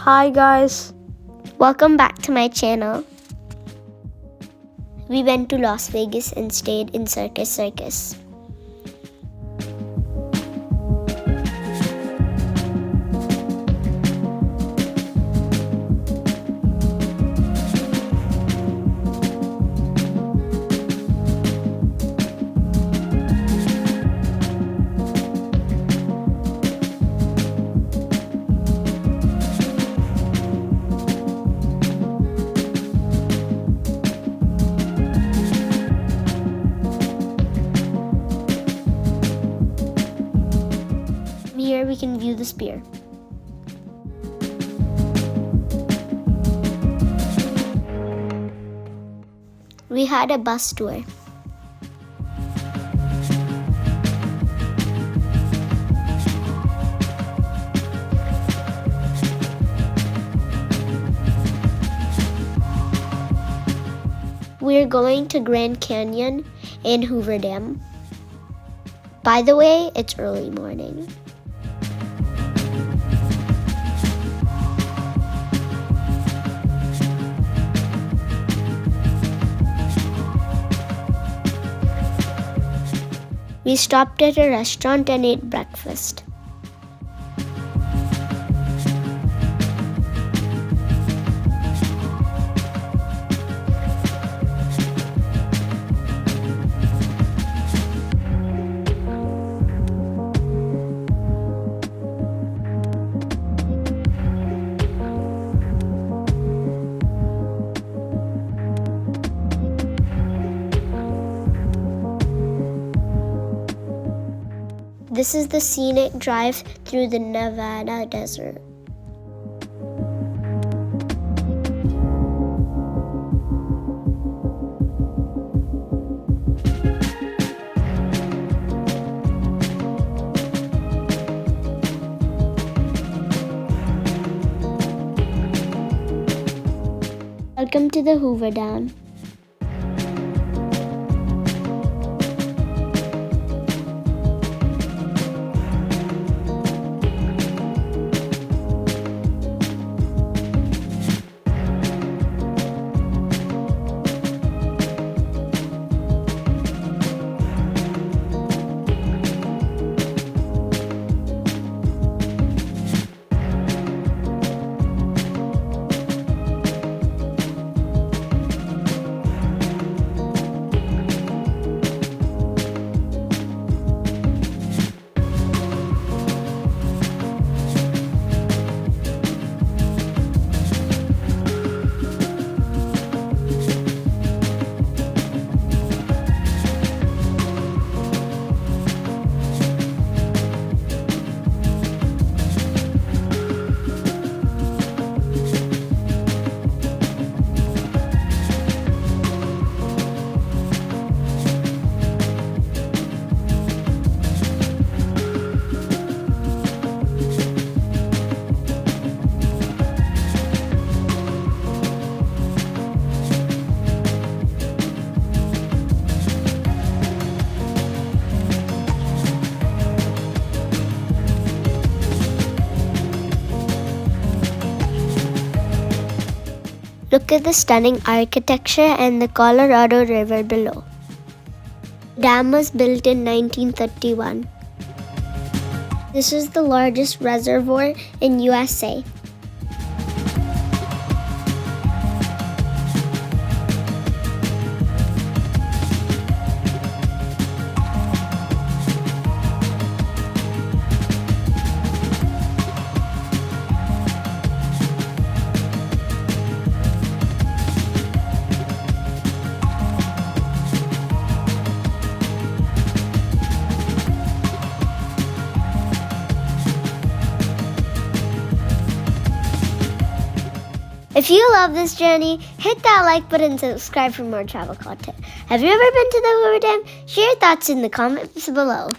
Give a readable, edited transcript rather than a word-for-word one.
Hi guys, Welcome back to my channel. We went to Las Vegas and stayed in Circus. Here we can view the spear. We had a bus tour. We're going to Grand Canyon and HooverDam. By the way, it's early morning. We stopped at a restaurant and ate breakfast. This is the Scenic drive through the Nevada desert. Welcome to the Hoover Dam. Look at the stunning architecture and the Colorado River below. The dam was built in 1931. This is the largest reservoir in USA. If you love this journey, hit that like button and subscribe for more travel content. Have you ever been to the Hoover Dam? Share your thoughts in the comments below.